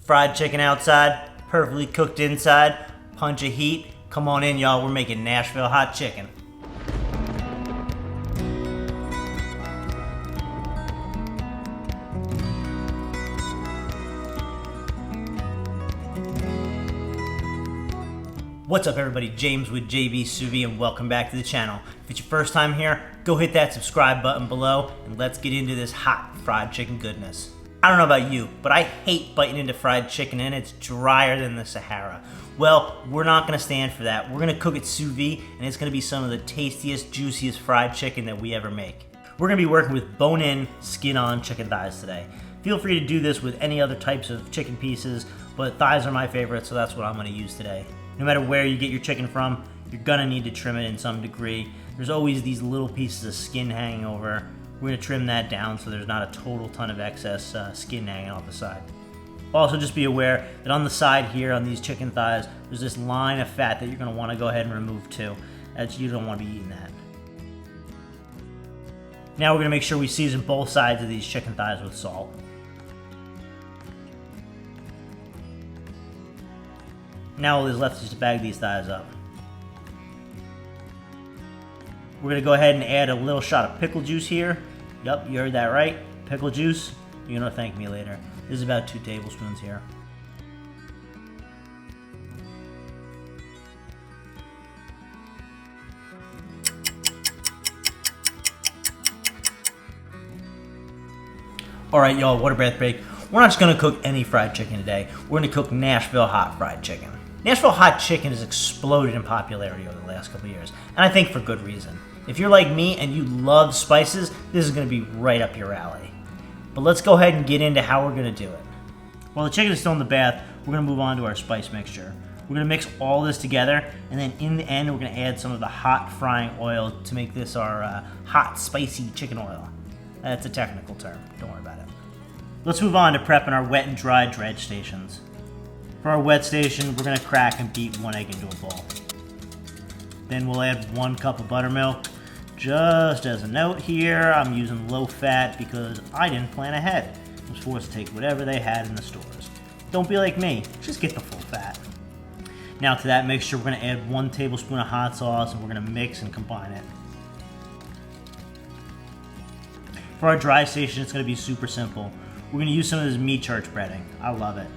Fried chicken outside, perfectly cooked inside, punch of heat. Come on in, y'all, we're making Nashville Hot Chicken. What's up everybody, James with JB Sous Vide, and welcome back to the channel. If it's your first time here, go hit that subscribe button below and let's get into this hot fried chicken goodness. I don't know about you, but I hate biting into fried chicken and it's drier than the Sahara. Well, we're not gonna stand for that. We're gonna cook it sous vide and it's gonna be some of the tastiest, juiciest fried chicken that we ever make. We're gonna be working with bone-in, skin-on chicken thighs today. Feel free to do this with any other types of chicken pieces, but thighs are my favorite, so that's what I'm gonna use today. No matter where you get your chicken from, you're gonna need to trim it in some degree. There's always these little pieces of skin hanging over. We're gonna trim that down so there's not a total ton of excess skin hanging off the side. Also, just be aware that on the side here, on these chicken thighs, there's this line of fat that you're gonna wanna go ahead and remove too. You don't wanna be eating that. Now we're gonna make sure we season both sides of these chicken thighs with salt. Now all that's left is just to bag these thighs up. We're gonna go ahead and add a little shot of pickle juice here. Yup, you heard that right. Pickle juice. You're gonna thank me later. This is about 2 tablespoons here. Alright y'all, water breath break. We're not just gonna cook any fried chicken today. We're gonna cook Nashville hot fried chicken. Nashville hot chicken has exploded in popularity over the last couple of years, and I think for good reason. If you're like me and you love spices, this is gonna be right up your alley. But let's go ahead and get into how we're gonna do it. While the chicken is still in the bath, we're gonna move on to our spice mixture. We're gonna mix all this together, and then in the end, we're gonna add some of the hot frying oil to make this our hot, spicy chicken oil. That's a technical term, don't worry about it. Let's move on to prepping our wet and dry dredge stations. For our wet station, we're gonna crack and beat 1 egg into a bowl. Then we'll add 1 cup of buttermilk. Just as a note here, I'm using low fat because I didn't plan ahead. I was forced to take whatever they had in the stores. Don't be like me, just get the full fat. Now to that mixture, we're gonna add 1 tablespoon of hot sauce and we're gonna mix and combine it. For our dry station, it's gonna be super simple. We're gonna use some of this meat church breading. I love it.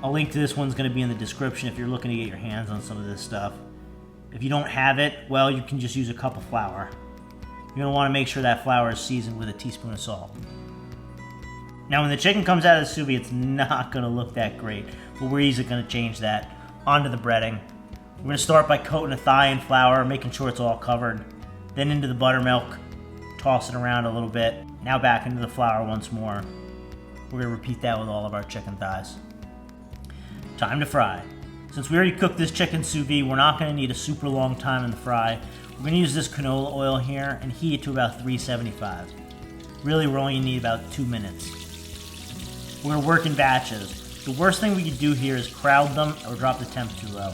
A link to this one's gonna be in the description if you're looking to get your hands on some of this stuff. If you don't have it, well, you can just use a cup of flour. You're gonna wanna make sure that flour is seasoned with a teaspoon of salt. Now when the chicken comes out of the sous vide, it's not gonna look that great, but we're easily gonna change that. Onto the breading. We're gonna start by coating a thigh in flour, making sure it's all covered. Then into the buttermilk, toss it around a little bit. Now back into the flour once more. We're gonna repeat that with all of our chicken thighs. Time to fry. Since we already cooked this chicken sous vide, we're not gonna need a super long time in the fry. We're gonna use this canola oil here and heat it to about 375. Really, we're only gonna need about 2 minutes. We're gonna work in batches. The worst thing we could do here is crowd them or drop the temp too low.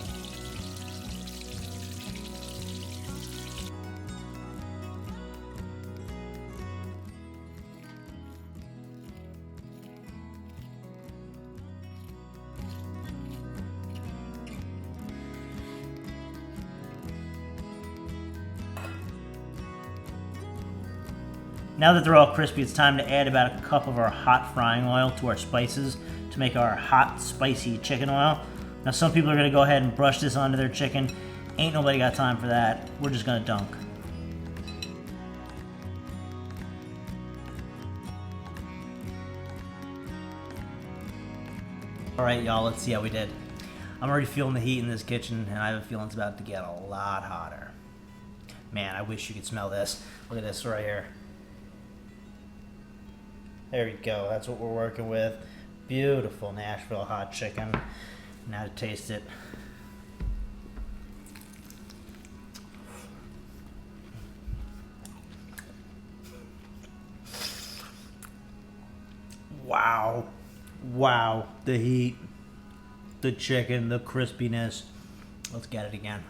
Now that they're all crispy, it's time to add about a cup of our hot frying oil to our spices to make our hot, spicy chicken oil. Now some people are gonna go ahead and brush this onto their chicken. Ain't nobody got time for that. We're just gonna dunk. All right, y'all, let's see how we did. I'm already feeling the heat in this kitchen, and I have a feeling it's about to get a lot hotter. Man, I wish you could smell this. Look at this right here. There you go, that's what we're working with. Beautiful Nashville hot chicken. Now to taste it. Wow. Wow, the heat, the chicken, the crispiness. Let's get it again.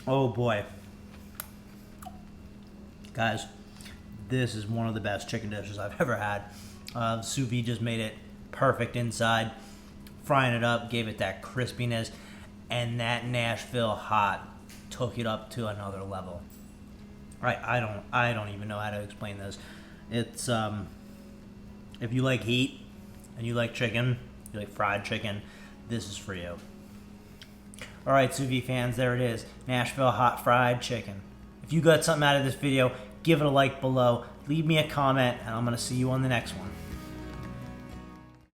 Oh boy, Guys, this is one of the best chicken dishes I've ever had. Sous vide just made it perfect inside. Frying it up gave it that crispiness, and that Nashville Hot took it up to another level. Right, I don't even know how to explain this. It's if you like heat and you like chicken, you like fried chicken, this is for you. All right, Sous Vide fans, there it is, Nashville Hot Fried Chicken. If you got something out of this video, give it a like below, leave me a comment, and I'm gonna see you on the next one.